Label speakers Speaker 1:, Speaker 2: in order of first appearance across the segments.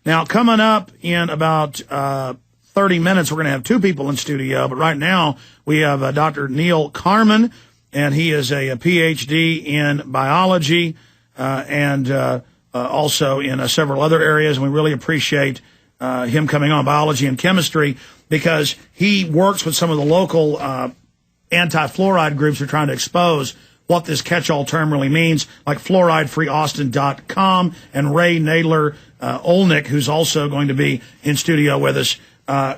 Speaker 1: Now, coming up in about 30 minutes, we're going to have two people in studio. But right now, we have Dr. Neil Carman, and he is a PhD in biology and also in several other areas. And we really appreciate him coming on, biology and chemistry, because he works with some of the local anti-fluoride groups who are trying to expose what this catch-all term really means, like FluorideFreeAustin.com and Rae Nadler-Olenick, who's also going to be in studio with us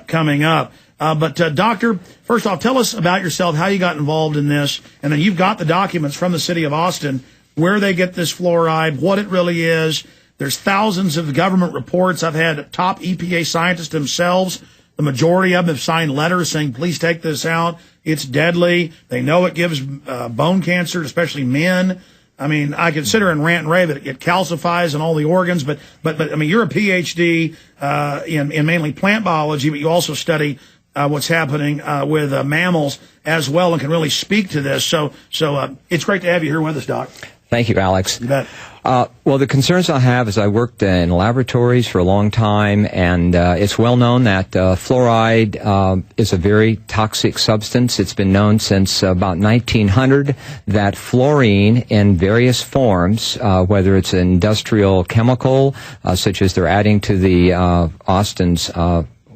Speaker 1: coming up. But Doctor, first off, tell us about yourself, how you got involved in this, and then you've got the documents from the city of Austin, where they get this fluoride, what it really is. There's thousands of government reports. I've had top EPA scientists themselves. The majority of them have signed letters saying, please take this out. It's deadly. They know it gives bone cancer, especially men. I mean, I could sit here and rant and rave that it calcifies in all the organs, but I mean, you're a PhD in mainly plant biology, but you also study what's happening with mammals as well, and can really speak to this. So it's great to have you here with us, Doc.
Speaker 2: Thank you, Alex.
Speaker 1: You bet.
Speaker 2: Well, the concerns I have is I worked in laboratories for a long time, and it's well known that fluoride is a very toxic substance. It's been known since about 1900 that fluorine in various forms, whether it's an industrial chemical, such as they're adding to the Austin's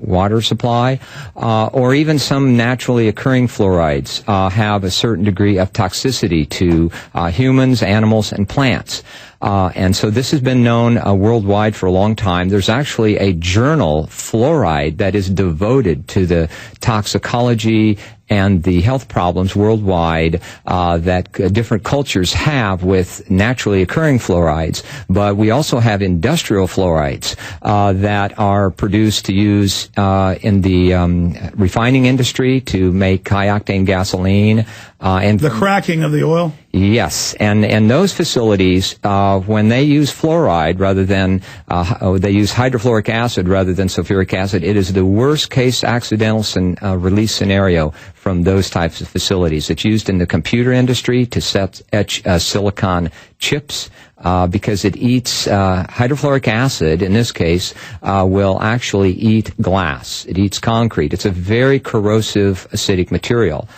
Speaker 2: water supply, or even some naturally occurring fluorides have a certain degree of toxicity to humans, animals, and plants. And so this has been known worldwide for a long time. There's actually a journal, Fluoride, that is devoted to the toxicology and the health problems worldwide that different cultures have with naturally occurring fluorides. But we also have industrial fluorides that are produced to use in the refining industry to make high-octane gasoline. And
Speaker 1: the cracking of the oil?
Speaker 2: Yes, and those facilities, when they use fluoride rather than, they use hydrofluoric acid rather than sulfuric acid, it is the worst case accidental release scenario from those types of facilities. It's used in the computer industry to etch silicon chips, because it eats hydrofluoric acid, in this case, will actually eat glass. It eats concrete. It's a very corrosive acidic material.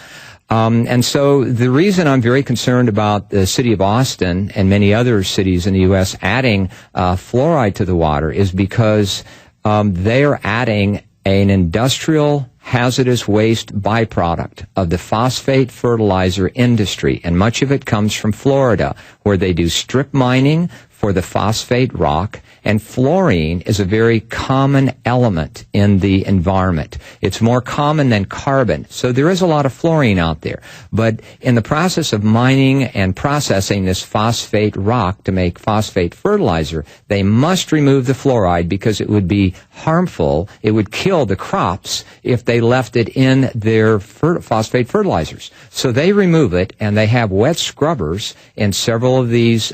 Speaker 2: And so the reason I'm very concerned about the city of Austin and many other cities in the U.S. adding fluoride to the water is because they are adding an industrial hazardous waste byproduct of the phosphate fertilizer industry, and much of it comes from Florida, where they do strip mining for the phosphate rock, and fluorine is a very common element in the environment. It's more common than carbon, so there is a lot of fluorine out there. But in the process of mining and processing this phosphate rock to make phosphate fertilizer, they must remove the fluoride because it would be harmful. It would kill the crops if they left it in their phosphate fertilizers. So they remove it, and they have wet scrubbers in several of these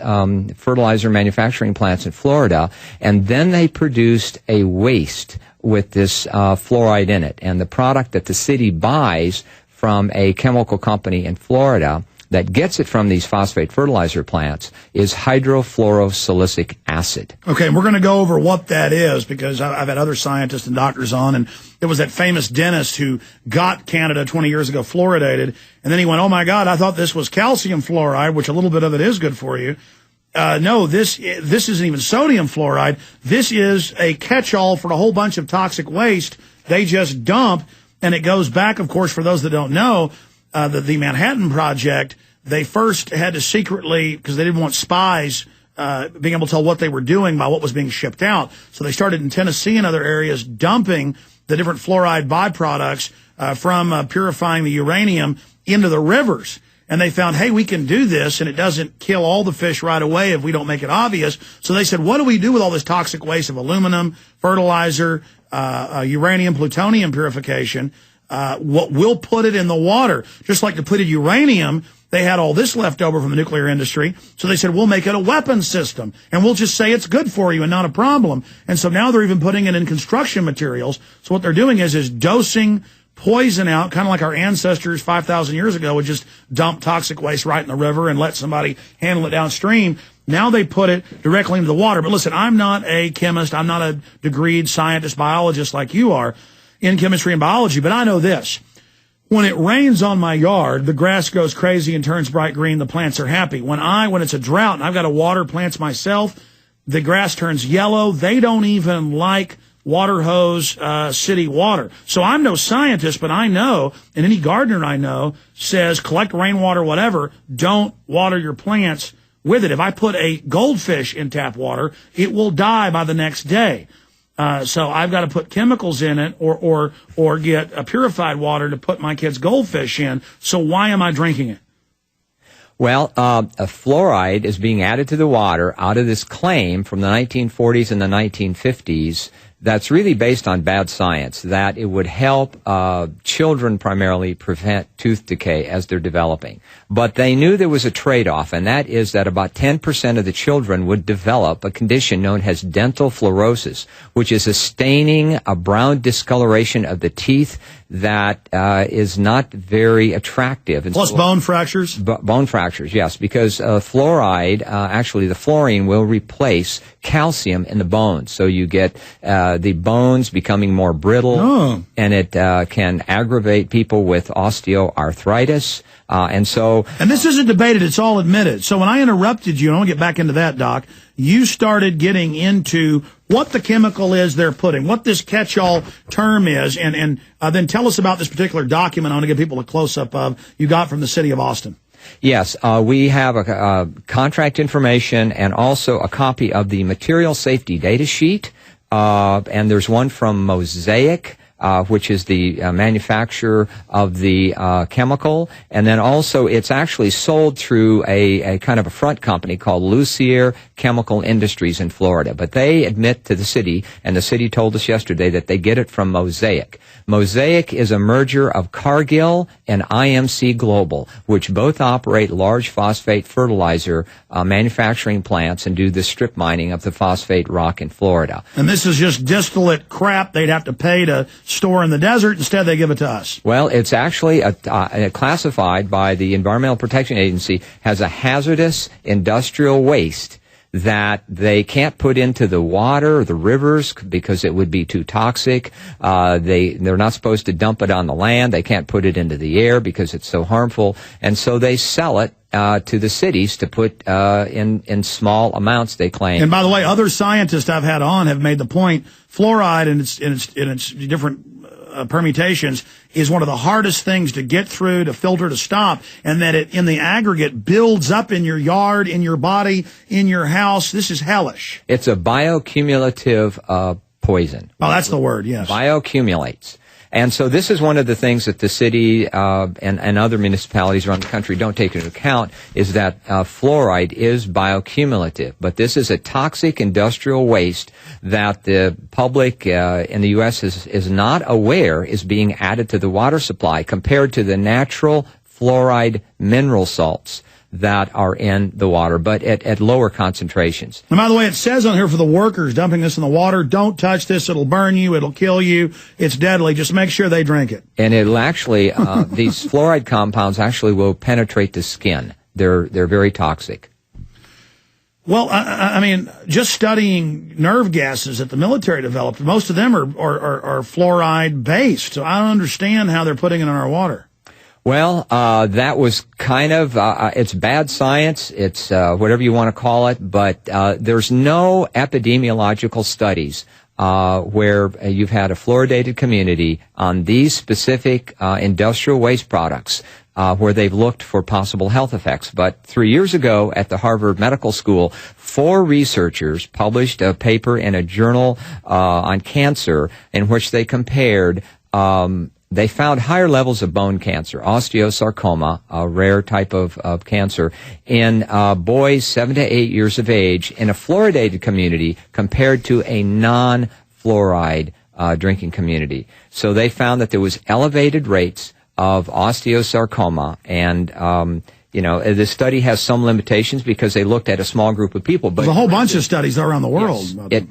Speaker 2: fertilizer manufacturing plants in Florida, and then they produced a waste with this fluoride in it. And the product that the city buys from a chemical company in Florida that gets it from these phosphate fertilizer plants is hydrofluorosilicic acid.
Speaker 1: Okay, and we're going to go over what that is, because I've had other scientists and doctors on, and it was that famous dentist who got Canada 20 years ago fluoridated, and then he went, oh my God, I thought this was calcium fluoride, which a little bit of it is good for you. No, this isn't even sodium fluoride. This is a catch-all for a whole bunch of toxic waste they just dump, and it goes back, of course, for those that don't know, the Manhattan Project, they first had to secretly, because they didn't want spies being able to tell what they were doing by what was being shipped out, so they started in Tennessee and other areas dumping the different fluoride byproducts from purifying the uranium into the rivers. And they found, hey, we can do this, and it doesn't kill all the fish right away if we don't make it obvious. So they said, what do we do with all this toxic waste of aluminum, fertilizer, uranium, plutonium purification? We'll put it in the water. Just like depleted uranium, they had all this left over from the nuclear industry. So they said, we'll make it a weapons system, and we'll just say it's good for you and not a problem. And so now they're even putting it in construction materials. So what they're doing is dosing poison out, kind of like our ancestors 5,000 years ago would just dump toxic waste right in the river and let somebody handle it downstream. Now they put it directly into the water. But listen, I'm not a chemist. I'm not a degreed scientist, biologist like you are in chemistry and biology. But I know this. When it rains on my yard, the grass goes crazy and turns bright green. The plants are happy. When it's a drought and I've got to water plants myself, the grass turns yellow. They don't even like water hose, city water. So I'm no scientist, but I know, and any gardener I know says collect rainwater, whatever, don't water your plants with it. If I put a goldfish in tap water, it will die by the next day. So I've got to put chemicals in it or get a purified water to put my kids' goldfish in. So why am I drinking it?
Speaker 2: Well, a fluoride is being added to the water out of this claim from the 1940s and the 1950s that's really based on bad science, that it would help children primarily prevent tooth decay as they're developing. But they knew there was a trade-off, and that is that about 10% of the children would develop a condition known as dental fluorosis, which is a staining, a brown discoloration of the teeth that is not very attractive. And
Speaker 1: plus bone fractures?
Speaker 2: Bone fractures, yes, because fluoride, actually the fluorine will replace calcium in the bones. So you get the bones becoming more brittle, and it can aggravate people with osteoarthritis. And
Speaker 1: this isn't debated, it's all admitted. So when I interrupted you, and I want to get back into that, Doc, you started getting into what the chemical is they're putting, what this catch-all term is, and then tell us about this particular document I want to give people a close-up of you got from the city of Austin.
Speaker 2: Yes, we have a contract information and also a copy of the material safety data sheet, and there's one from Mosaic, which is the manufacturer of the chemical, and then also it's actually sold through a kind of a front company called Lucier Chemical Industries in Florida. But they admit to the city, and the city told us yesterday that they get it from Mosaic. Mosaic is a merger of Cargill and IMC Global, which both operate large phosphate fertilizer manufacturing plants and do the strip mining of the phosphate rock in Florida.
Speaker 1: And this is just distillate crap they'd have to pay to store in the desert. Instead, they give it to us.
Speaker 2: Well, it's actually classified by the Environmental Protection Agency as a hazardous industrial waste that they can't put into the water or the rivers because it would be too toxic. They're not supposed to dump it on the land. They can't put it into the air because it's so harmful. And so they sell it to the cities to put in small amounts, they claim.
Speaker 1: And by the way, other scientists I've had on have made the point, fluoride in its different permutations is one of the hardest things to get through, to filter, to stop, and that it, in the aggregate, builds up in your yard, in your body, in your house. This is hellish.
Speaker 2: It's a bioaccumulative poison.
Speaker 1: Oh, that's the word, yes.
Speaker 2: Bioaccumulates. And so this is one of the things that the city and other municipalities around the country don't take into account, is that fluoride is bioaccumulative. But this is a toxic industrial waste that the public in the U.S. is not aware is being added to the water supply compared to the natural fluoride mineral salts that are in the water, but at lower concentrations.
Speaker 1: And by the way, it says on here for the workers dumping this in the water, don't touch this, it'll burn you, it'll kill you, it's deadly, just make sure they drink it.
Speaker 2: And it'll actually, these fluoride compounds actually will penetrate the skin. They're very toxic.
Speaker 1: Well, I mean, just studying nerve gases that the military developed, most of them are fluoride-based, so I don't understand how they're putting it in our water.
Speaker 2: Well, that was kind of, it's bad science, it's whatever you want to call it, but there's no epidemiological studies where you've had a fluoridated community on these specific industrial waste products where they've looked for possible health effects. But 3 years ago at the Harvard Medical School, 4 researchers published a paper in a journal on cancer in which they compared they found higher levels of bone cancer, osteosarcoma, a rare type of cancer, in boys 7 to 8 years of age in a fluoridated community compared to a non-fluoride drinking community. So they found that there was elevated rates of osteosarcoma, and the study has some limitations because they looked at a small group of people. But
Speaker 1: there's a whole bunch of studies around the world.
Speaker 2: Yes,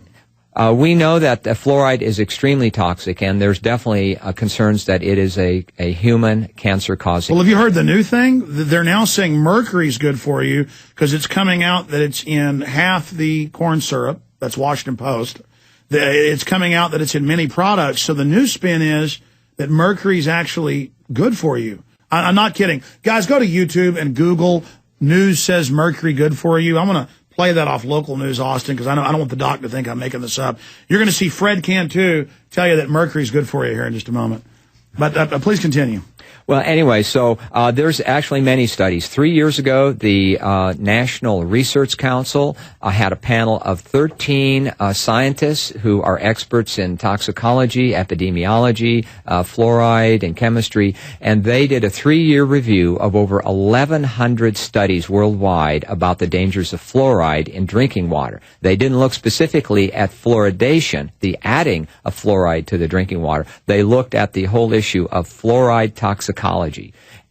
Speaker 2: We know that fluoride is extremely toxic, and there's definitely concerns that it is a human cancer-causing.
Speaker 1: Well, have you heard the new thing? They're now saying mercury's good for you because it's coming out that it's in half the corn syrup. That's Washington Post. It's coming out that it's in many products. So the new spin is that mercury's actually good for you. I'm not kidding. Guys, go to YouTube and Google news says mercury good for you. I'm going to play that off Local News Austin because I don't want the doc to think I'm making this up. You're going to see Fred Cantu tell you that mercury's good for you here in just a moment. But please continue.
Speaker 2: Well, anyway, so there's actually many studies. 3 years ago, the National Research Council had a panel of 13 scientists who are experts in toxicology, epidemiology, fluoride, and chemistry, and they did a 3-year review of over 1,100 studies worldwide about the dangers of fluoride in drinking water. They didn't look specifically at fluoridation, the adding of fluoride to the drinking water. They looked at the whole issue of fluoride toxicology.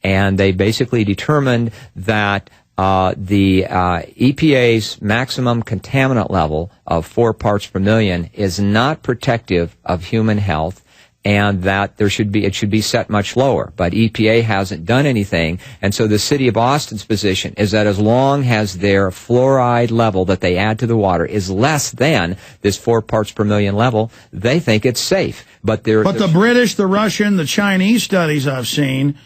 Speaker 2: And they basically determined that the EPA's maximum contaminant level of 4 parts per million is not protective of human health, and that it should be set much lower. But EPA hasn't done anything, and so the city of Austin's position is that as long as their fluoride level that they add to the water is less than this 4 parts per million level, they think it's safe. But the British, the Russian, the Chinese studies I've seen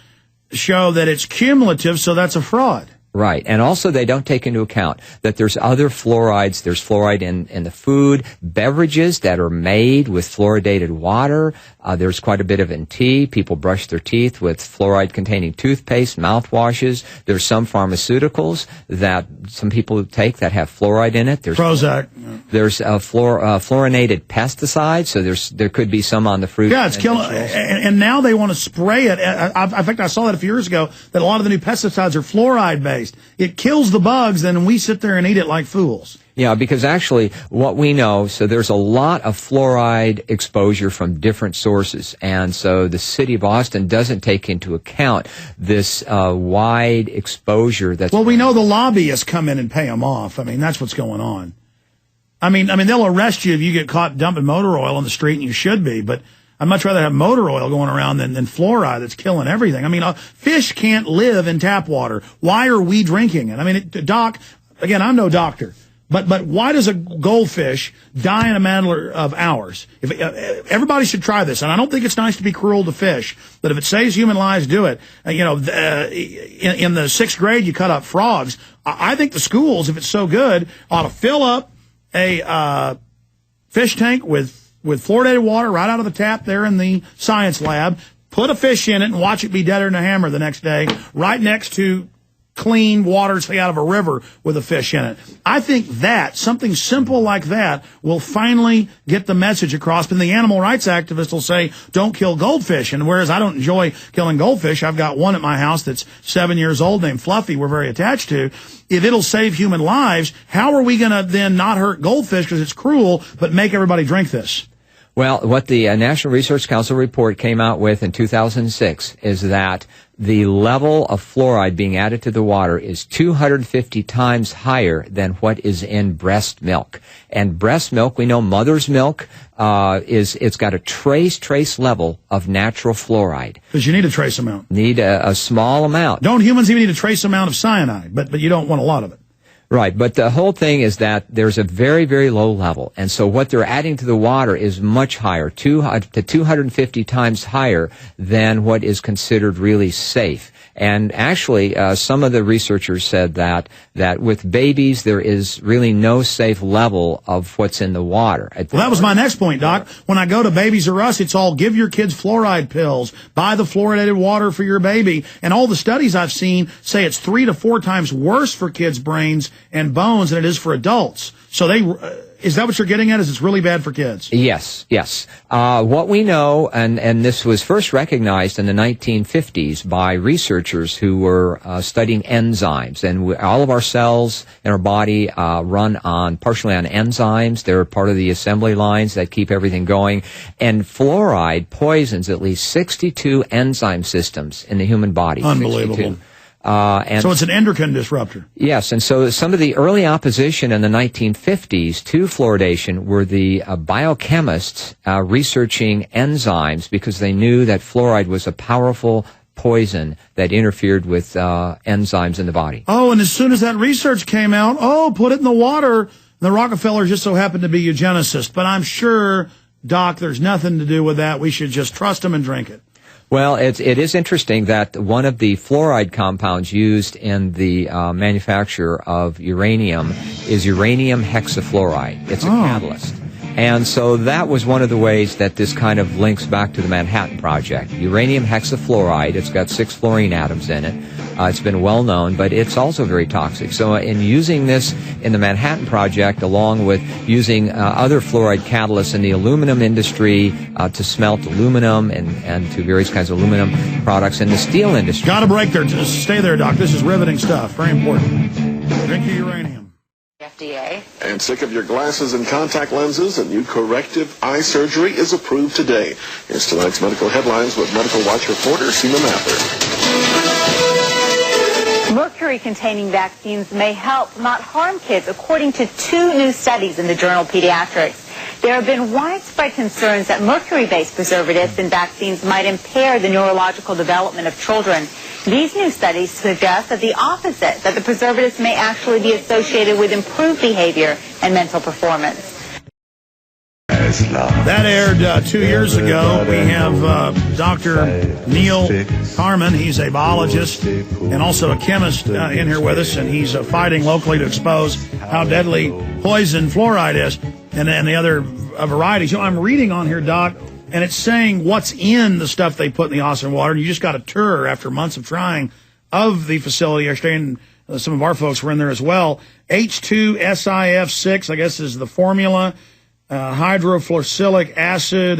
Speaker 2: show that it's cumulative, so that's a fraud. Right. And also they don't take into account that there's other fluorides. There's fluoride in the food, beverages that are made with fluoridated water. There's quite a bit of in tea. People brush their teeth with fluoride-containing toothpaste, mouthwashes. There's some pharmaceuticals that some people take that have fluoride in it. There's Prozac. There's fluorinated pesticides, so there could be some on the fruit. Yeah, it's killing. And now they want to spray it. In fact, I saw that a few years ago, that a lot of the new pesticides are fluoride-based. It kills the bugs, and we sit there and eat it like fools. Yeah, because actually what we know, so there's a lot of fluoride exposure from different sources, and so the city of Austin doesn't take into account this wide exposure that's... Well, we know the lobbyists come in and pay them off. I mean, that's what's going on. I mean, they'll arrest you if you get caught dumping motor oil on the street, and you should be, but I'd much rather have motor oil going around than fluoride that's killing everything. I mean, fish can't live in tap water. Why are we drinking it? I mean, Doc, again, I'm no doctor, but why does a goldfish die in a matter of hours? Everybody should try this, and I don't think it's nice to be cruel to fish, but if it saves human lives, do it. In the 6th grade, you cut up frogs. I think the schools, if it's so good, ought to fill up a fish tank with fluoridated water right out of the tap there in the science lab, put a fish in it and watch it be deader than a hammer the next day, right next to clean water, say out of a river with a fish in it. I think that, something simple like that, will finally get the message across. And the animal rights activists will say, don't kill goldfish. And whereas I don't enjoy killing goldfish, I've got one at my house that's 7 years old named Fluffy we're very attached to. If it'll save human lives, how are we going to then not hurt goldfish because it's cruel, but make everybody drink this? Well, what the National Research Council report came out with in 2006 is that the level of fluoride being added to the water is 250 times higher than what is in breast milk. And breast milk, we know mother's milk, it's got a trace level of natural fluoride. Because you need a trace amount. Need a small amount. Don't humans even need a trace amount of cyanide, but you don't want a lot of it. Right, but the whole thing is that there's a very, very low level, and so what they're adding to the water is much higher, to 250 times higher than what is considered really safe. And actually, some of the researchers said that with babies, there is really no safe level of what's in the water. Well, that was my next point, Doc. When I go to Babies R Us, it's all give your kids fluoride pills, buy the fluoridated water for your baby. And all the studies I've seen say it's 3 to 4 times worse for kids' brains and bones than it is for adults. So is that what you're getting at? Is it's really bad for kids? Yes. What we know, and this was first recognized in the 1950s by researchers who were studying enzymes. And all of our cells in our body run partially on enzymes. They're part of the assembly lines that keep everything going. And fluoride poisons at least 62 enzyme systems in the human body. Unbelievable. 62. And
Speaker 1: so it's an endocrine disruptor.
Speaker 2: Yes, and so some of the early opposition in the 1950s to fluoridation were the biochemists researching enzymes because they knew that fluoride was a powerful poison that interfered with enzymes in the body.
Speaker 1: Oh, and as soon as that research came out, put it in the water. The Rockefellers just so happened to be eugenicists. But I'm sure, Doc, there's nothing to do with that. We should just trust them and drink it.
Speaker 2: Well, it is interesting that one of the fluoride compounds used in the manufacture of uranium is uranium hexafluoride. It's a catalyst. And so that was one of the ways that this kind of links back to the Manhattan Project. Uranium hexafluoride, it's got 6 fluorine atoms in it. It's been well known, but it's also very toxic. So in using this in the Manhattan Project, along with using other fluoride catalysts in the aluminum industry to smelt aluminum and to various kinds of aluminum products in the steel industry.
Speaker 1: Got to break there. Just stay there, Doc. This is riveting stuff. Very important. Drink your uranium.
Speaker 3: FDA.
Speaker 4: And sick of your glasses and contact lenses? A new corrective eye surgery is approved today. Here's tonight's medical headlines with Medical Watch reporter Seema Mather.
Speaker 3: Mercury-containing vaccines may help, not harm kids, according to 2 new studies in the journal Pediatrics. There have been widespread concerns that mercury-based preservatives in vaccines might impair the neurological development of children. These new studies suggest that the opposite, that the preservatives may actually be associated with improved behavior and mental performance.
Speaker 1: That aired 2 years ago. We have Dr. Neil Carman. He's a biologist and also a chemist in here with us, and he's fighting locally to expose how deadly poison fluoride is and the other varieties. You know, I'm reading on here, Doc, and it's saying what's in the stuff they put in the Austin water, and you just got a tour after months of trying of the facility. Some of our folks were in there as well. H2SIF6, I guess, is the formula. Hydrofluorosic acid,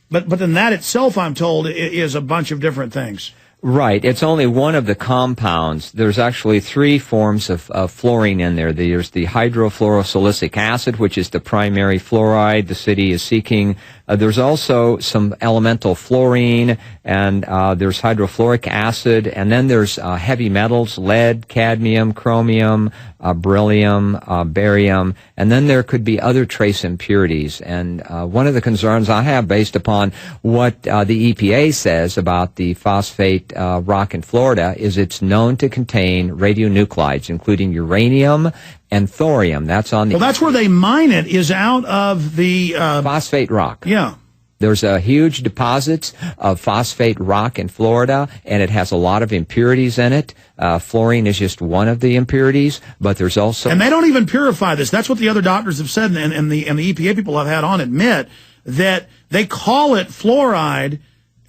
Speaker 1: but then that itself, I'm told, is a bunch of different things.
Speaker 2: Right. It's only one of the compounds. There's actually 3 forms of fluorine in there. There's the hydrofluorosilicic acid, which is the primary fluoride the city is seeking. There's also some elemental fluorine, and there's hydrofluoric acid, and then there's heavy metals, lead, cadmium, chromium, beryllium, barium, and then there could be other trace impurities. And one of the concerns I have, based upon what the EPA says about the phosphate rock in Florida, is it's known to contain radionuclides, including uranium and thorium. That's on the...
Speaker 1: Well, that's where they mine it, is out of the...
Speaker 2: phosphate rock.
Speaker 1: Yeah.
Speaker 2: There's a huge deposits of phosphate rock in Florida, and it has a lot of impurities in it. Fluorine is just one of the impurities, but there's also...
Speaker 1: And they don't even purify this. That's what the other doctors have said, and the EPA people I've had on admit that they call it fluoride.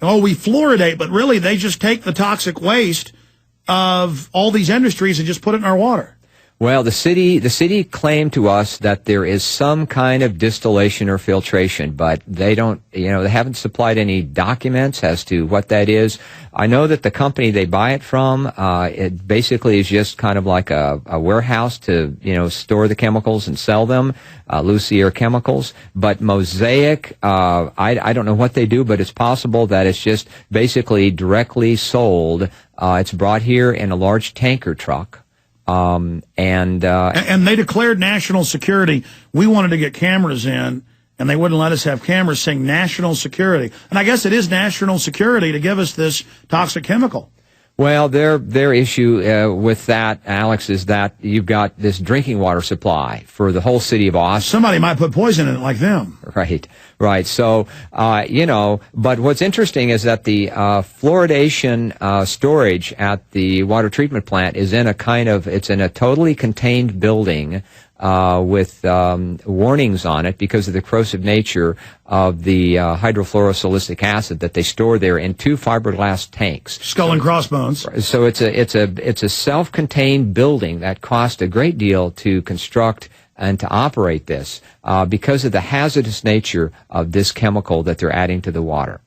Speaker 1: Oh, we fluoridate, but really they just take the toxic waste of all these industries and just put it in our water.
Speaker 2: Well, the city claimed to us that there is some kind of distillation or filtration, but they don't, they haven't supplied any documents as to what that is. I know that the company they buy it from, it basically is just kind of like a warehouse to, store the chemicals and sell them, Lucier Chemicals. But Mosaic, I don't know what they do, but it's possible that it's just basically directly sold. It's brought here in a large tanker truck. And
Speaker 1: they declared national security. We wanted to get cameras in, and they wouldn't let us have cameras, saying national security. And I guess it is national security to give us this toxic chemical.
Speaker 2: Well, their issue with that, Alex, is that you've got this drinking water supply for the whole city of Austin.
Speaker 1: Somebody might put poison in it like them.
Speaker 2: Right. So, but what's interesting is that the fluoridation storage at the water treatment plant is in it's in a totally contained building with warnings on it because of the corrosive nature of the hydrofluorosilicic acid that they store there in 2 fiberglass tanks.
Speaker 1: Skull and crossbones.
Speaker 2: So it's a self-contained building that cost a great deal to construct and to operate this because of the hazardous nature of this chemical that they're adding to the water.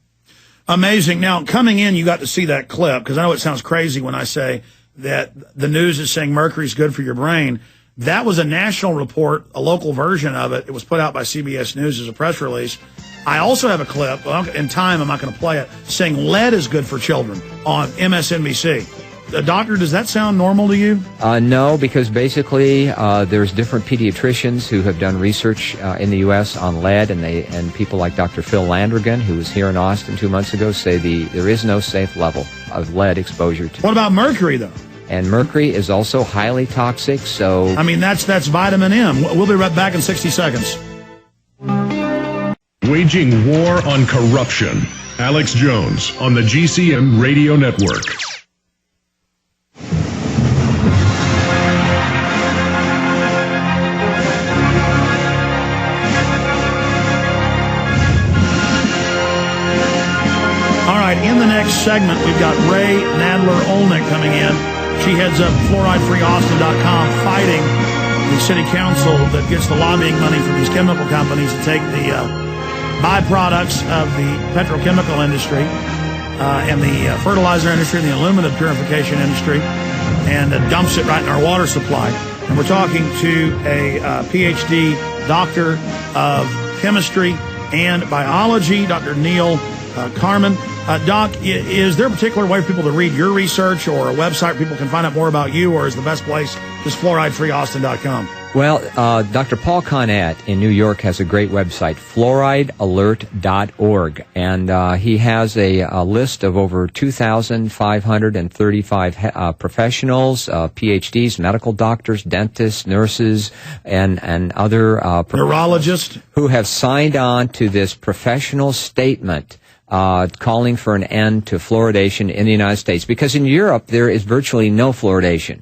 Speaker 1: Amazing. Now, coming in, you got to see that clip, because I know it sounds crazy when I say that the news is saying mercury's good for your brain. That was a national report, a local version of it. It was put out by CBS News as a press release. I also have a clip, in time I'm not going to play it, saying lead is good for children on MSNBC. Doctor, does that sound normal to you?
Speaker 2: No, because basically there's different pediatricians who have done research in the U.S. on lead, and people like Dr. Phil Landrigan, who was here in Austin 2 months ago, say there is no safe level of lead exposure to.
Speaker 1: What about mercury, though?
Speaker 2: And mercury is also highly toxic, so...
Speaker 1: I mean, that's vitamin M. We'll be right back in 60 seconds.
Speaker 5: Waging war on corruption. Alex Jones on the GCN Radio Network.
Speaker 1: All right, in the next segment, we've got Rae Nadler-Olenick coming in. She heads up FluorideFreeAustin.com, fighting the city council that gets the lobbying money from these chemical companies to take the byproducts of the petrochemical industry and the fertilizer industry and the aluminum purification industry and dumps it right in our water supply. And we're talking to a PhD doctor of chemistry and biology, Dr. Neil Carman. Doc, is there a particular way for people to read your research or a website people can find out more about you, or is the best place just FluorideFreeAustin.com?
Speaker 2: Well, Dr. Paul Conant in New York has a great website, fluoridealert.org, and he has a list of over 2,535 professionals, PhDs, medical doctors, dentists, nurses, and other
Speaker 1: neurologists
Speaker 2: who have signed on to this professional statement calling for an end to fluoridation in the United States. Because in Europe, there is virtually no fluoridation.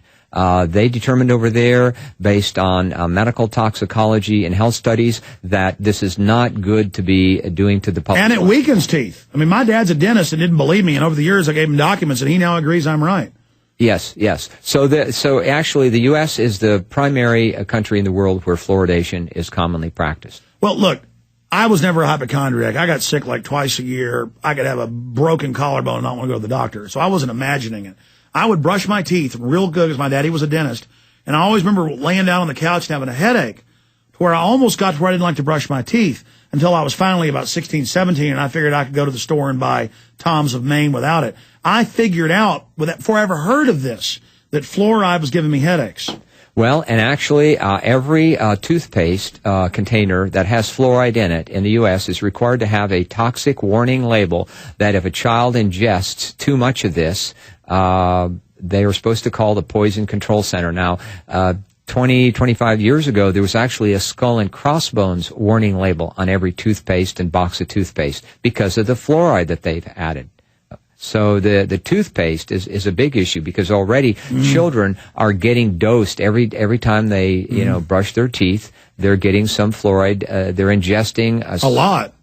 Speaker 2: They determined over there, based on medical toxicology and health studies, that this is not good to be doing to the public.
Speaker 1: And it weakens teeth. I mean, my dad's a dentist and didn't believe me, and over the years I gave him documents, and he now agrees I'm right.
Speaker 2: Yes, yes. So actually the U.S. is the primary country in the world where fluoridation is commonly practiced.
Speaker 1: Well, look, I was never a hypochondriac. I got sick like twice a year. I could have a broken collarbone and not want to go to the doctor. So I wasn't imagining it. I would brush my teeth real good because my daddy was a dentist. And I always remember laying down on the couch and having a headache to where I almost got to where I didn't like to brush my teeth until I was finally about 16, 17, and I figured I could go to the store and buy Tom's of Maine without it. I figured out, before I ever heard of this, that fluoride was giving me headaches.
Speaker 2: Well, and actually, every toothpaste container that has fluoride in it in the U.S. is required to have a toxic warning label that if a child ingests too much of this, they are supposed to call the Poison Control Center. Now, 25 years ago, there was actually a skull and crossbones warning label on every toothpaste and box of toothpaste because of the fluoride that they've added. So the toothpaste is a big issue because already children are getting dosed every time they brush their teeth. They're getting some fluoride. They're ingesting a lot.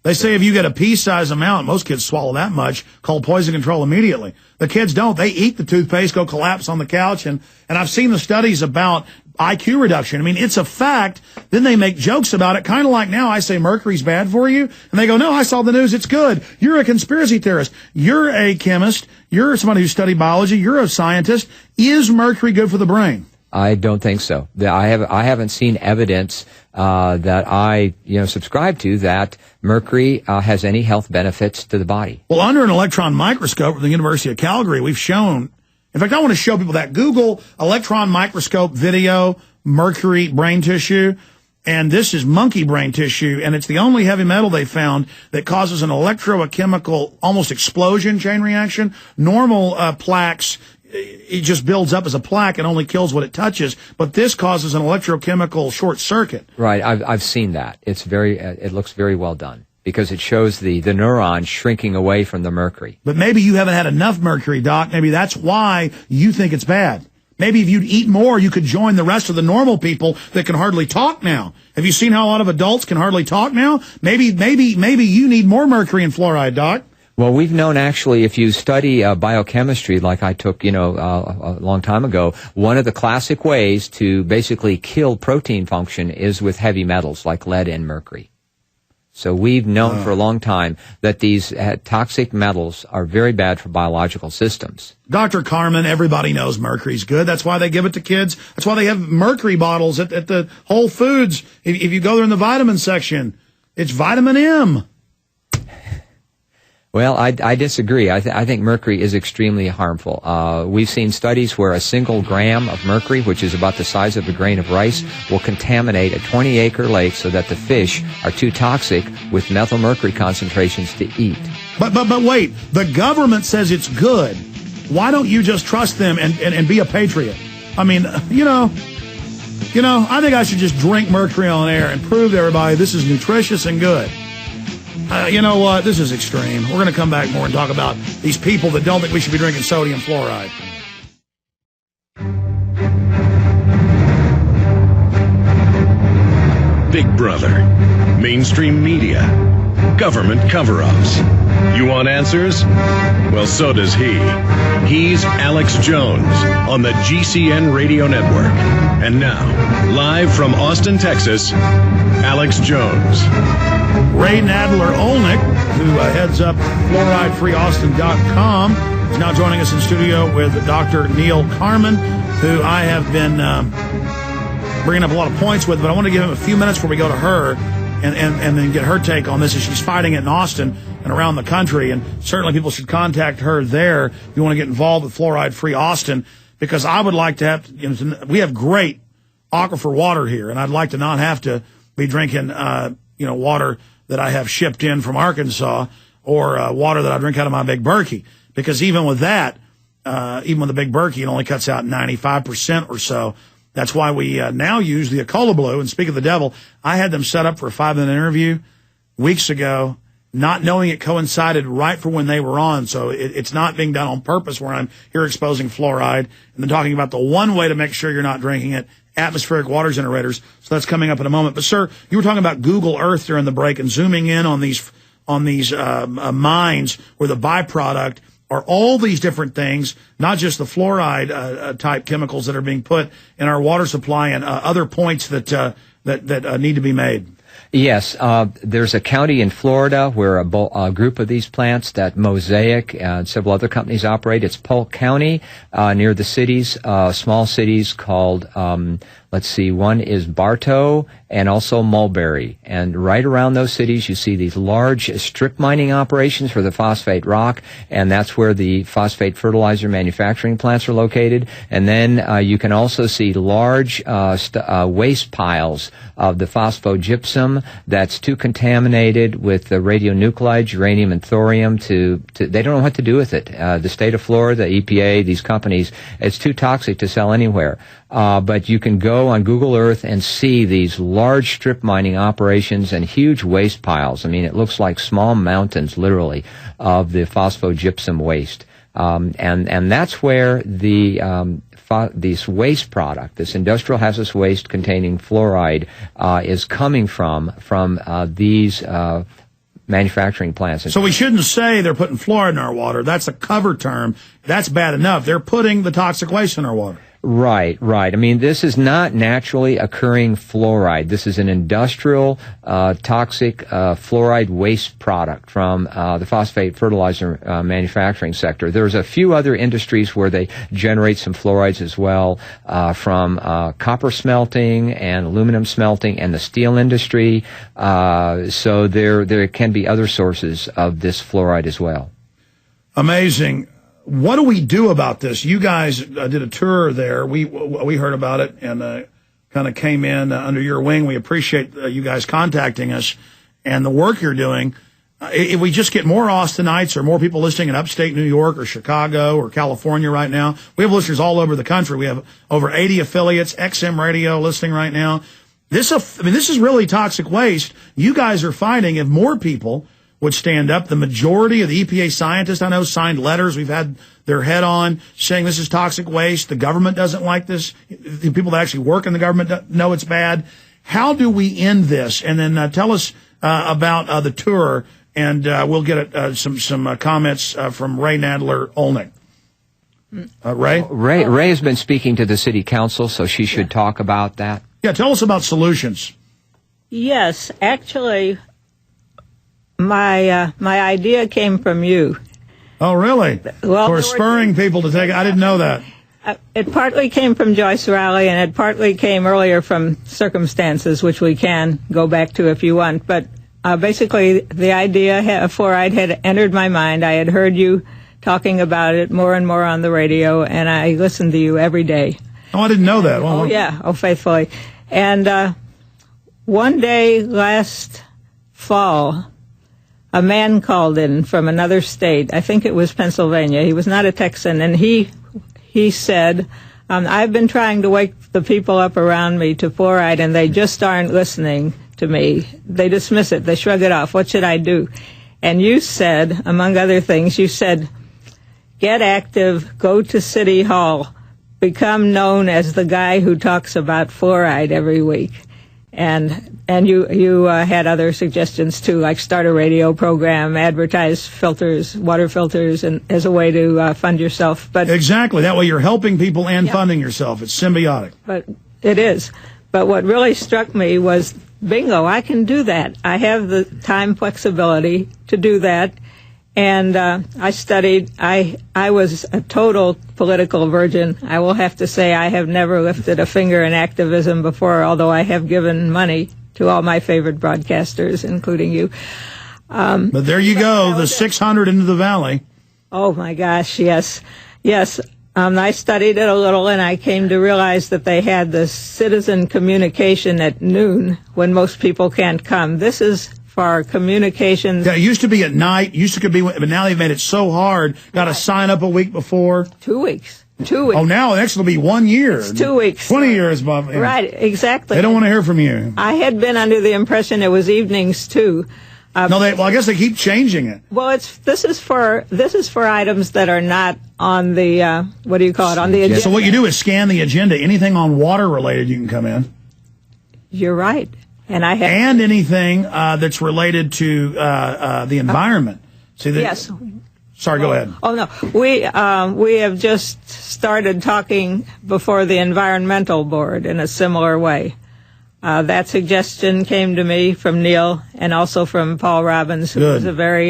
Speaker 1: They say if you get a pea-sized amount, most kids swallow that much, call poison control immediately. The kids don't. They eat the toothpaste, go collapse on the couch, and I've seen the studies about IQ reduction. I mean, it's a fact. Then they make jokes about it, kind of like now I say mercury's bad for you, and they go, no, I saw the news, it's good. You're a conspiracy theorist. You're a chemist. You're somebody who studied biology. You're a scientist. Is mercury good for the brain?
Speaker 2: I don't think so. I haven't seen evidence that I subscribe to that mercury has any health benefits to the body.
Speaker 1: Well, under an electron microscope at the University of Calgary, we've shown. In fact, I want to show people that. Google electron microscope video mercury brain tissue, and this is monkey brain tissue, and it's the only heavy metal they found that causes an electrochemical almost explosion chain reaction. Normal plaques, it just builds up as a plaque and only kills what it touches, but this causes an electrochemical short circuit.
Speaker 2: Right, I've seen that. It looks very well done because it shows the neurons shrinking away from the mercury.
Speaker 1: But maybe you haven't had enough mercury, Doc. Maybe that's why you think it's bad. Maybe if you'd eat more, you could join the rest of the normal people that can hardly talk now. Have you seen how a lot of adults can hardly talk now? Maybe you need more mercury and fluoride, Doc.
Speaker 2: Well, we've known actually, if you study biochemistry like I took, a long time ago, one of the classic ways to basically kill protein function is with heavy metals like lead and mercury. So we've known for a long time that these toxic metals are very bad for biological systems.
Speaker 1: Dr. Carman, everybody knows mercury's good. That's why they give it to kids. That's why they have mercury bottles at the Whole Foods. If you go there in the vitamin section, it's vitamin M.
Speaker 2: Well, I disagree. I think mercury is extremely harmful. We've seen studies where a single gram of mercury, which is about the size of a grain of rice, will contaminate a 20-acre lake so that the fish are too toxic with methyl mercury concentrations to eat.
Speaker 1: But wait, the government says it's good. Why don't you just trust them and be a patriot? I mean, you know, I think I should just drink mercury on air and prove to everybody this is nutritious and good. You know what? This is extreme. We're going to come back more and talk about these people that don't think we should be drinking sodium fluoride.
Speaker 5: Big Brother, mainstream media, government cover-ups. You want answers? Well, so does he. He's Alex Jones on the GCN Radio Network. And now, live from Austin, Texas, Alex Jones.
Speaker 1: Rae Nadler-Olenick, who heads up FluorideFreeAustin.com, is now joining us in studio with Dr. Neil Carman, who I have been bringing up a lot of points with, but I want to give him a few minutes before we go to her and then get her take on this as she's fighting it in Austin and around the country. And certainly people should contact her there if you want to get involved with Fluoride Free Austin, because I would like to have, we have great aquifer water here, and I'd like to not have to be drinking, water that I have shipped in from Arkansas or water that I drink out of my Big Berkey, because even with that, even with the Big Berkey, it only cuts out 95% or so. That's why we now use the Acola Blue. And speak of the devil, I had them set up for a 5-minute interview weeks ago, not knowing it coincided right for when they were on. So it's not being done on purpose where I'm here exposing fluoride and then talking about the one way to make sure you're not drinking it, atmospheric water generators. So that's coming up in a moment. But, sir, you were talking about Google Earth during the break and zooming in on these mines where the byproduct are all these different things, not just the fluoride type chemicals that are being put in our water supply and other points that need to be made.
Speaker 2: Yes, there's a county in Florida where a group of these plants that Mosaic and several other companies operate. It's Polk County, near the cities, small cities called, one is Bartow and also Mulberry. And right around those cities, you see these large strip mining operations for the phosphate rock, and that's where the phosphate fertilizer manufacturing plants are located. And then you can also see large waste piles of the phosphogypsum that's too contaminated with the radionuclides, uranium and thorium they don't know what to do with it. The state of Florida, the EPA, these companies, it's too toxic to sell anywhere. But you can go on Google Earth and see these large strip mining operations and huge waste piles. I mean, it looks like small mountains, literally, of the phosphogypsum waste. And that's where this waste product, this industrial hazardous waste containing fluoride, is coming from these manufacturing plants.
Speaker 1: So we shouldn't say they're putting fluoride in our water. That's a cover term. That's bad enough. They're putting the toxic waste in our water.
Speaker 2: Right. I mean, this is not naturally occurring fluoride. This is an industrial, toxic, fluoride waste product from, the phosphate fertilizer, manufacturing sector. There's a few other industries where they generate some fluorides as well, from, copper smelting and aluminum smelting and the steel industry. So there can be other sources of this fluoride as well.
Speaker 1: Amazing. What do we do about this? You guys did a tour there. We heard about it and kind of came in under your wing. We appreciate you guys contacting us and the work you're doing. If we just get more Austinites or more people listening in upstate New York or Chicago or California right now, we have listeners all over the country. We have over 80 affiliates, XM Radio listening right now. This is really toxic waste. You guys are fighting if more people would stand up. The majority of the EPA scientists I know signed letters. We've had their head on saying this is toxic waste. The government doesn't like this. The people that actually work in the government know it's bad. How do we end this? And then tell us about the tour, and we'll get some comments from Rae Nadler-Olenick. Rae?
Speaker 2: Rae has been speaking to the city council, so she should talk about that.
Speaker 1: Yeah, tell us about solutions.
Speaker 6: Yes, actually, my idea came from you.
Speaker 1: Oh, really?
Speaker 6: Well,
Speaker 1: for spurring people to take it. I didn't know that.
Speaker 6: It partly came from Joyce Raleigh, and it partly came earlier from circumstances, which we can go back to if you want. But basically the idea of fluoride had entered my mind. I had heard you talking about it more and more on the radio, and I listened to you every day.
Speaker 1: Oh, I didn't know that. Well,
Speaker 6: faithfully. And one day last fall, a man called in from another state. I think it was Pennsylvania. He was not a Texan, and he said, I've been trying to wake the people up around me to fluoride, and they just aren't listening to me. They dismiss it. They shrug it off. What should I do? And you said, among other things, you said, get active, go to City Hall, become known as the guy who talks about fluoride every week. And you had other suggestions too, like start a radio program, advertise filters, water filters, and as a way to fund yourself. But
Speaker 1: exactly, that way you're helping people and funding yourself. It's symbiotic.
Speaker 6: But it is. But what really struck me was, bingo, I can do that. I have the time flexibility to do that. And I studied. I was a total political virgin. I will have to say I have never lifted a finger in activism before, although I have given money to all my favorite broadcasters, including you.
Speaker 1: But there you go, the 600 into the valley.
Speaker 6: Oh, my gosh, yes. Yes, I studied it a little, and I came to realize that they had the citizen communication at noon when most people can't come. This is for our communications.
Speaker 1: Yeah, it used to be at night, but now they've made it so hard. Got to sign up a week before.
Speaker 6: 2 weeks. 2 weeks.
Speaker 1: Oh, now next will be 1 year.
Speaker 6: It's 2 weeks.
Speaker 1: 20 years, Bob. Yeah.
Speaker 6: Right, exactly.
Speaker 1: They don't want to hear from you.
Speaker 6: I had been under the impression it was evenings too.
Speaker 1: I guess they keep changing it.
Speaker 6: Well, this is for items that are not on the what do you call it, on the agenda.
Speaker 1: So what you do is scan the agenda. Anything on water related, you can come in.
Speaker 6: You're right. And
Speaker 1: anything that's related to the environment.
Speaker 6: Yes.
Speaker 1: Sorry, go ahead.
Speaker 6: Oh no, we have just started talking before the environmental board in a similar way. That suggestion came to me from Neil and also from Paul Robbins, who is a very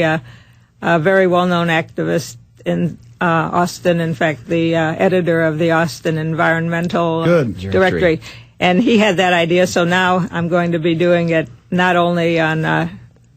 Speaker 6: well-known activist in Austin. In fact, the editor of the Austin Environmental Directory. And he had that idea, so now I'm going to be doing it not only on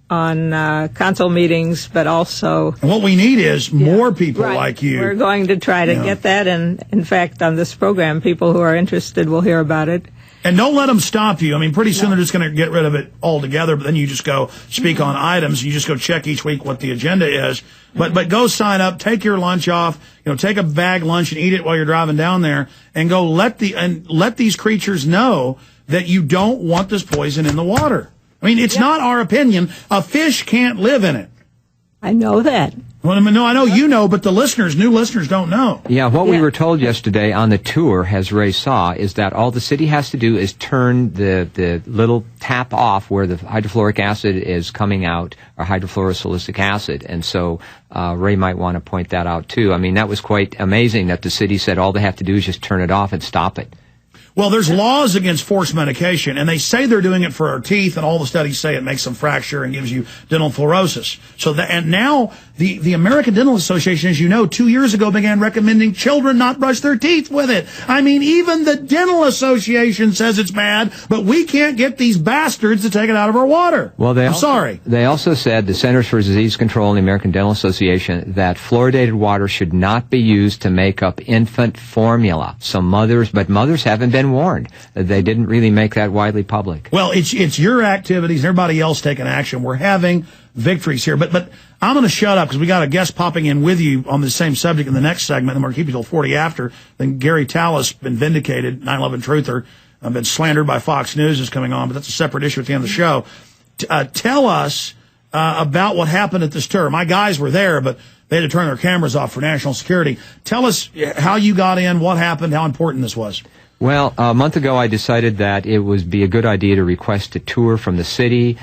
Speaker 6: council meetings, but also...
Speaker 1: And what we need is more people like you.
Speaker 6: We're going to try to get that, and in fact, on this program, people who are interested will hear about it.
Speaker 1: And don't let them stop you. I mean, pretty soon they're just going to get rid of it altogether, but then you just go speak on items. You just go check each week what the agenda is. But go sign up, take your lunch off, take a bag lunch and eat it while you're driving down there, and go let these creatures know that you don't want this poison in the water. I mean, it's not our opinion. A fish can't live in it.
Speaker 6: I know that.
Speaker 1: Well, no, I know you know, but new listeners don't know.
Speaker 2: Yeah, what we were told yesterday on the tour, as Ray saw, is that all the city has to do is turn the little tap off where the hydrofluoric acid is coming out, or hydrofluorosilicic acid. And so Ray might want to point that out, too. I mean, that was quite amazing that the city said all they have to do is just turn it off and stop it.
Speaker 1: Well, there's laws against forced medication, and they say they're doing it for our teeth, and all the studies say it makes them fracture and gives you dental fluorosis. And now the American Dental Association, as you know, 2 years ago began recommending children not brush their teeth with it. I mean, even the Dental Association says it's bad, but we can't get these bastards to take it out of our water.
Speaker 2: Well,
Speaker 1: I'm sorry.
Speaker 2: They also said, the Centers for Disease Control and the American Dental Association, that fluoridated water should not be used to make up infant formula. So mothers haven't been warned. They didn't really make that widely public.
Speaker 1: Well, it's your activities and everybody else taking action. We're having victories here. But I'm going to shut up because we got a guest popping in with you on the same subject in the next segment, and we're going to keep you till 40 after. Then Gary Tallis been vindicated, 9/11 truther, been slandered by Fox News is coming on, but that's a separate issue at the end of the show. Tell us about what happened at this tour. My guys were there, but they had to turn their cameras off for national security. Tell us how you got in, what happened, how important this was.
Speaker 2: Well, a month ago I decided that it would be a good idea to request a tour from the city,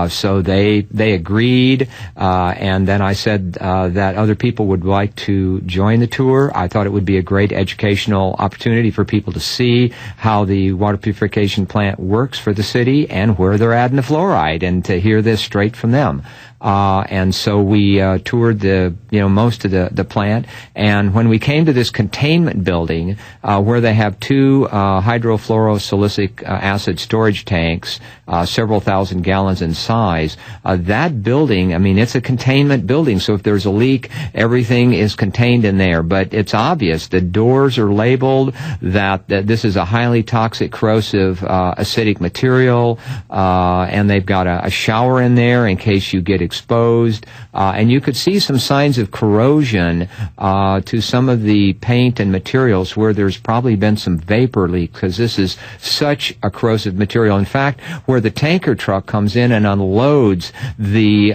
Speaker 2: so they agreed, and then I said that other people would like to join the tour. I thought it would be a great educational opportunity for people to see how the water purification plant works for the city and where they're adding the fluoride, and to hear this straight from them. And so we toured most of the plant, and when we came to this containment building where they have two 2 hydrofluorosilicic acid storage tanks, several thousand gallons in size. That building, I mean, it's a containment building, so if there's a leak, everything is contained in there. But it's obvious. The doors are labeled that this is a highly toxic, corrosive, acidic material, and they've got a shower in there in case you get exposed. And you could see some signs of corrosion to some of the paint and materials where there's probably been some vapor leak, because this is such a corrosive material. In fact, where the tanker truck comes in and unloads the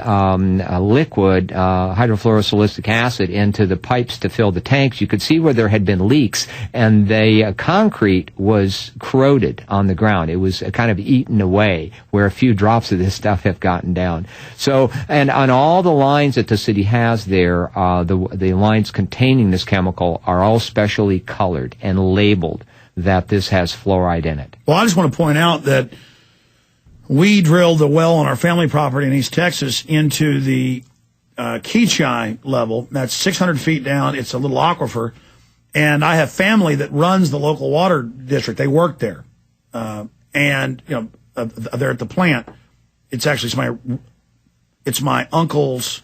Speaker 2: liquid hydrofluorosilicic acid into the pipes to fill the tanks, you could see where there had been leaks, and the concrete was corroded on the ground. It was kind of eaten away where a few drops of this stuff have gotten down. So, and on all the lines that the city has there, the lines containing this chemical are all specially colored and labeled that this has fluoride in it.
Speaker 1: Well, I just want to point out that we drilled the well on our family property in East Texas into the Keachai level. That's 600 feet down. It's a little aquifer. And I have family that runs the local water district. They work there. And, you know, they're at the plant. It's actually it's my uncle's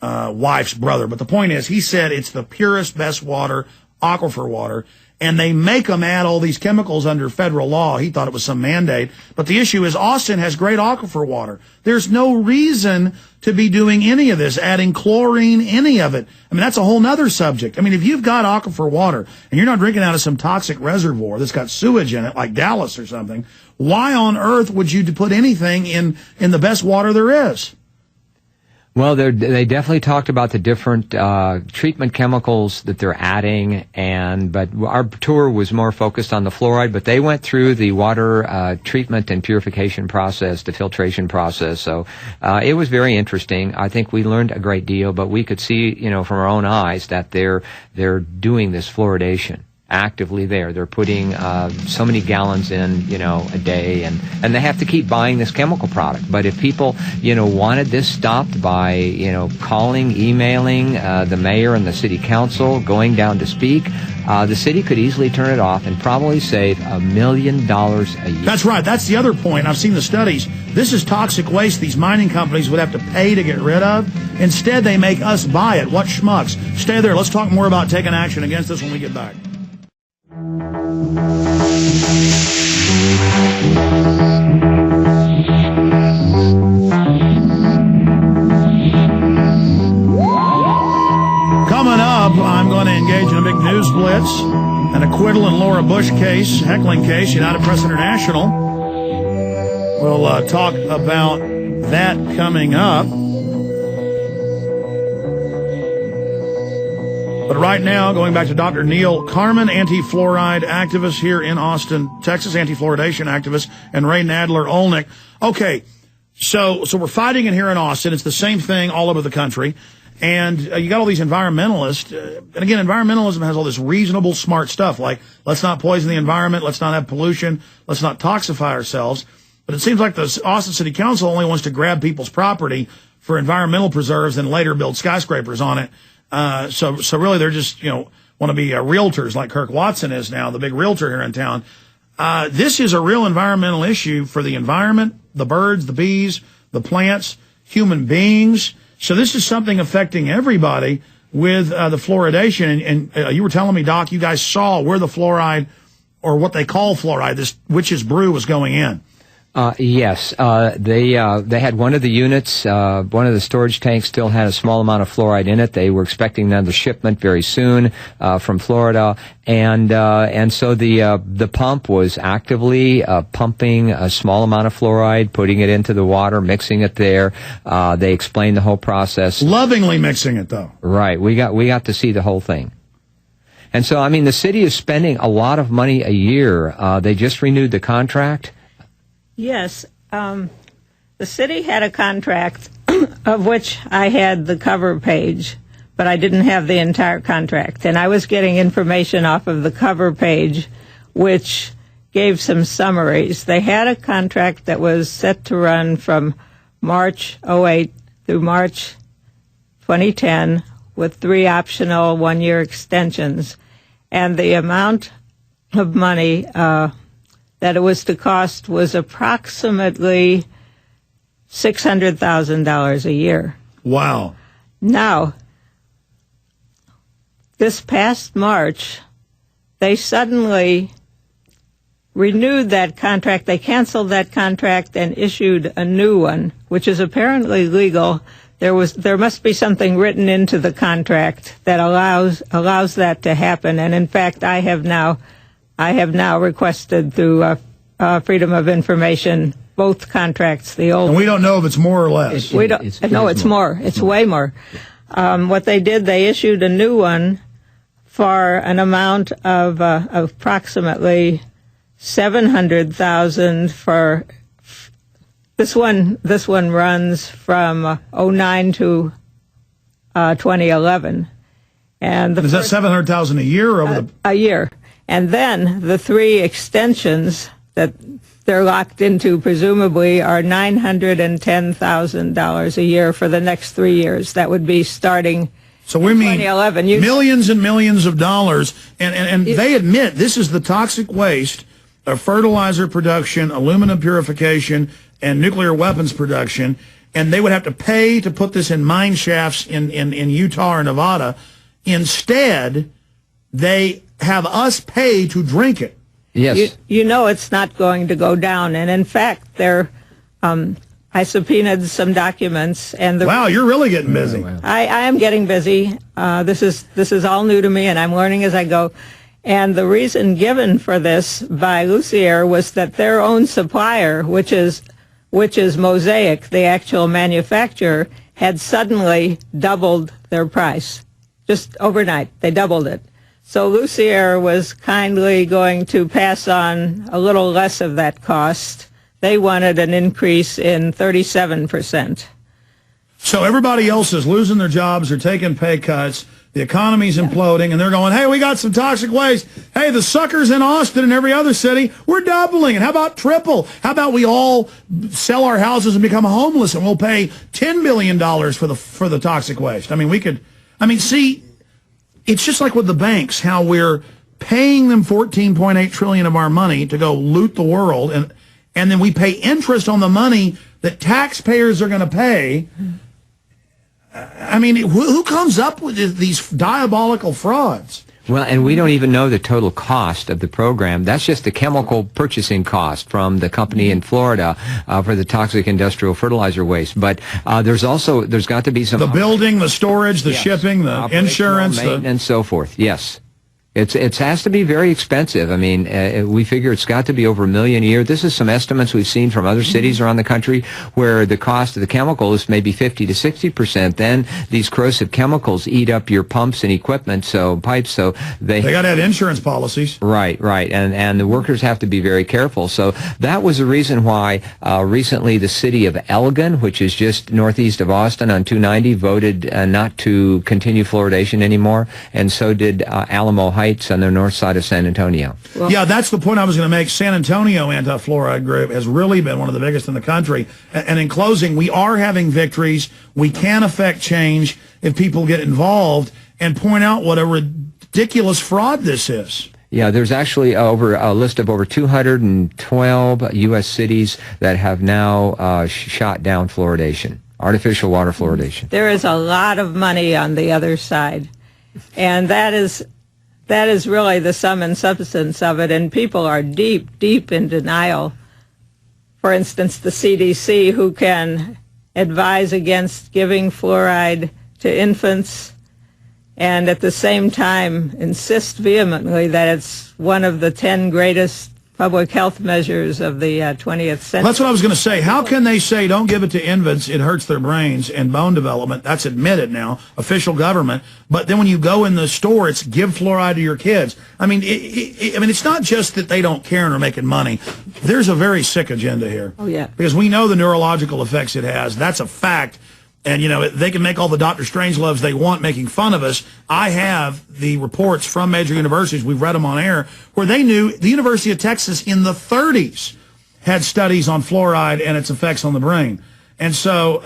Speaker 1: wife's brother. But the point is, he said it's the purest, best water, aquifer water. And they make them add all these chemicals under federal law. He thought it was some mandate. But the issue is Austin has great aquifer water. There's no reason to be doing any of this, adding chlorine, any of it. I mean, that's a whole nother subject. I mean, if you've got aquifer water and you're not drinking out of some toxic reservoir that's got sewage in it, like Dallas or something, why on earth would you put anything in the best water there is?
Speaker 2: Well, they definitely talked about the different treatment chemicals that they're adding, but our tour was more focused on the fluoride. But they went through the water treatment and purification process, the filtration process. So it was very interesting. I think we learned a great deal, but we could see, you know, from our own eyes that they're doing this fluoridation actively there. They're putting so many gallons in, you know, a day, and they have to keep buying this chemical product. But if people, you know, wanted this stopped by, you know, calling, emailing the mayor and the city council, going down to speak, the city could easily turn it off and probably save $1 million a year.
Speaker 1: That's right. That's the other point. I've seen the studies. This is toxic waste these mining companies would have to pay to get rid of. Instead, they make us buy it. What schmucks? Stay there. Let's talk more about taking action against this when we get back. Coming up, I'm going to engage in a big news blitz, an acquittal in Laura Bush case, heckling case, United Press International. We'll talk about that coming up. But right now, going back to Dr. Neil Carman, anti-fluoride activist here in Austin, Texas, anti-fluoridation activist, and Rae Nadler-Olenick. Okay, so we're fighting it here in Austin. It's the same thing all over the country. And you got all these environmentalists. And again, environmentalism has all this reasonable, smart stuff, like let's not poison the environment, let's not have pollution, let's not toxify ourselves. But it seems like the Austin City Council only wants to grab people's property for environmental preserves and later build skyscrapers on it. So really they're just, you know, want to be realtors like Kirk Watson is now, the big realtor here in town. This is a real environmental issue for the environment, the birds, the bees, the plants, human beings. So this is something affecting everybody with the fluoridation. And you were telling me, Doc, you guys saw where the fluoride, or what they call fluoride, this witch's brew, was going in.
Speaker 2: Yes, they had one of the units, one of the storage tanks still had a small amount of fluoride in it. They were expecting another shipment very soon, from Florida. And so the pump was actively, pumping a small amount of fluoride, putting it into the water, mixing it there. They explained the whole process.
Speaker 1: Lovingly mixing it, though.
Speaker 2: Right. We got to see the whole thing. And so, I mean, the city is spending a lot of money a year. They just renewed the contract.
Speaker 6: Yes. The city had a contract of which I had the cover page, but I didn't have the entire contract. And I was getting information off of the cover page, which gave some summaries. They had a contract that was set to run from March 08 through March 2010 with 3 optional 1-year extensions. And the amount of money that it was to cost was approximately $600,000 a year.
Speaker 1: Wow.
Speaker 6: Now, this past March, they suddenly renewed that contract. They canceled that contract and issued a new one, which is apparently legal. There must be something written into the contract that allows that to happen. And in fact, I have now requested through Freedom of Information both contracts. The old.
Speaker 1: And we don't know if it's more or less.
Speaker 6: We don't. No, it's more. It's way more. What they did, they issued a new one for an amount of approximately $700,000 for this one. This one runs from 2009 to 2011, and
Speaker 1: is that $700,000 a year or over
Speaker 6: a year? And then the three extensions that they're locked into, presumably, are $910,000 a year for the next 3 years. That would be starting.
Speaker 1: So we mean
Speaker 6: 2011.
Speaker 1: Millions and millions of dollars, and they admit this is the toxic waste of fertilizer production, aluminum purification, and nuclear weapons production, and they would have to pay to put this in mine shafts in Utah or Nevada. Instead, they have us pay to drink it.
Speaker 2: Yes.
Speaker 6: You know it's not going to go down, and in fact, I subpoenaed some documents, and
Speaker 1: wow, you're really getting busy.
Speaker 2: Wow.
Speaker 6: I am getting busy. This is all new to me, and I'm learning as I go. And the reason given for this by Lucier was that their own supplier, which is Mosaic, the actual manufacturer, had suddenly doubled their price. Just overnight, they doubled it. So Lucier was kindly going to pass on a little less of that cost. They wanted an increase in 37%.
Speaker 1: So everybody else is losing their jobs or taking pay cuts. The economy's imploding, and they're going, hey, we got some toxic waste. Hey, the suckers in Austin and every other city, we're doubling. And how about triple? How about we all sell our houses and become homeless, and we'll pay $10 billion for the toxic waste? I mean, see, it's just like with the banks, how we're paying them $14.8 trillion of our money to go loot the world, and then we pay interest on the money that taxpayers are going to pay. I mean, who comes up with these diabolical frauds?
Speaker 2: Well, and we don't even know the total cost of the program. That's just the chemical purchasing cost from the company in Florida for the toxic industrial fertilizer waste. But there's got to be some...
Speaker 1: The building, the storage, the shipping, the insurance.
Speaker 2: Maintenance, and so forth, yes. It has to be very expensive. I mean, we figure it's got to be over $1 million a year. This is some estimates we've seen from other cities around the country where the cost of the chemical is maybe 50 to 60%. Then these corrosive chemicals eat up your pumps and equipment, pipes. So they
Speaker 1: got to have insurance policies.
Speaker 2: Right. And the workers have to be very careful. So that was the reason why recently the city of Elgin, which is just northeast of Austin on 290, voted not to continue fluoridation anymore, and so did Alamo Heights on the north side of San Antonio.
Speaker 1: Well, yeah, that's the point I was going to make. San Antonio anti-fluoride group has really been one of the biggest in the country. And in closing, we are having victories. We can affect change if people get involved and point out what a ridiculous fraud this is.
Speaker 2: Yeah, there's actually a list of over 212 U.S. cities that have now shot down fluoridation, artificial water fluoridation.
Speaker 6: There is a lot of money on the other side, and that is really the sum and substance of it, and people are deep, deep in denial. For instance, the CDC, who can advise against giving fluoride to infants and at the same time insist vehemently that it's one of the 10 greatest public health measures of the 20th century.
Speaker 1: That's what I was going to say. How can they say don't give it to infants, it hurts their brains and bone development? That's admitted now, official government. But then when you go in the store, it's give fluoride to your kids. I mean, it's not just that they don't care and are making money. There's a very sick agenda here.
Speaker 6: Oh, yeah.
Speaker 1: Because we know the neurological effects it has. That's a fact. And, you know, they can make all the Dr. Strangeloves they want making fun of us. I have the reports from major universities, we've read them on air, where they knew the University of Texas in the 30s had studies on fluoride and its effects on the brain. And so,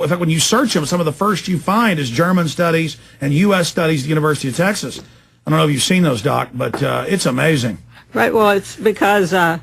Speaker 1: in fact, when you search them, some of the first you find is German studies and U.S. studies at the University of Texas. I don't know if you've seen those, Doc, but it's amazing.
Speaker 6: Right. Well, it's because fluorine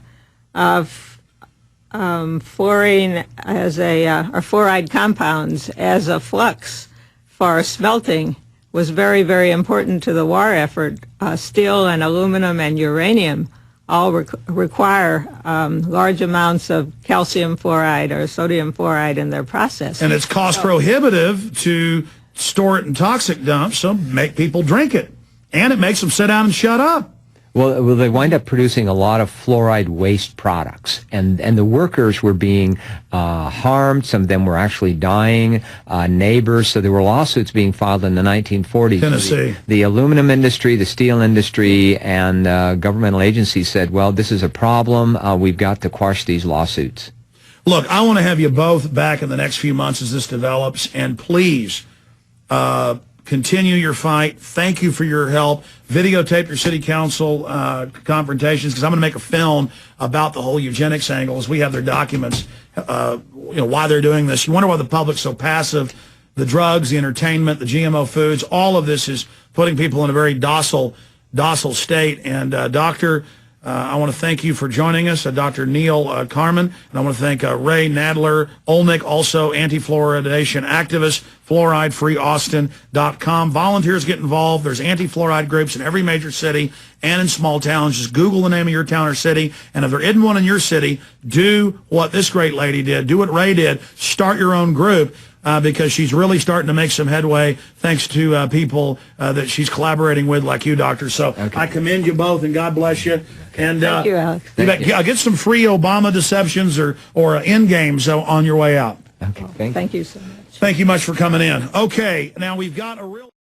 Speaker 6: as or fluoride compounds as a flux for smelting was very, very important to the war effort. Steel and aluminum and uranium all require large amounts of calcium fluoride or sodium fluoride in their process.
Speaker 1: And it's cost prohibitive to store it in toxic dumps, so make people drink it. And it makes them sit down and shut up.
Speaker 2: Well, they wind up producing a lot of fluoride waste products, and the workers were being harmed. Some of them were actually dying, neighbors. So there were lawsuits being filed in the 1940s.
Speaker 1: Tennessee.
Speaker 2: The aluminum industry, the steel industry, and governmental agencies said, well, this is a problem. We've got to quash these lawsuits.
Speaker 1: Look, I want to have you both back in the next few months as this develops, and please continue your fight. Thank you for your help. Videotape your city council confrontations, because I'm going to make a film about the whole eugenics angle as we have their documents, why they're doing this. You wonder why the public's so passive. The drugs, the entertainment, the GMO foods, all of this is putting people in a very docile state. And Doctor, I want to thank you for joining us, Dr. Neil Carman, and I want to thank Rae Nadler-Olenick, also anti-fluoridation activist, fluoridefreeaustin.com. Volunteers get involved. There's anti-fluoride groups in every major city and in small towns. Just Google the name of your town or city, and if there isn't one in your city, do what this great lady did. Do what Rae did. Start your own group. Because she's really starting to make some headway thanks to people that she's collaborating with, like you, Doctor. So okay. I commend you both, and God bless you. And
Speaker 6: thank you, Alex.
Speaker 1: Get some free Obama deceptions or end games on your way out.
Speaker 2: Okay,
Speaker 6: thank you so much.
Speaker 1: Thank you much for coming in. Okay, now we've got a real...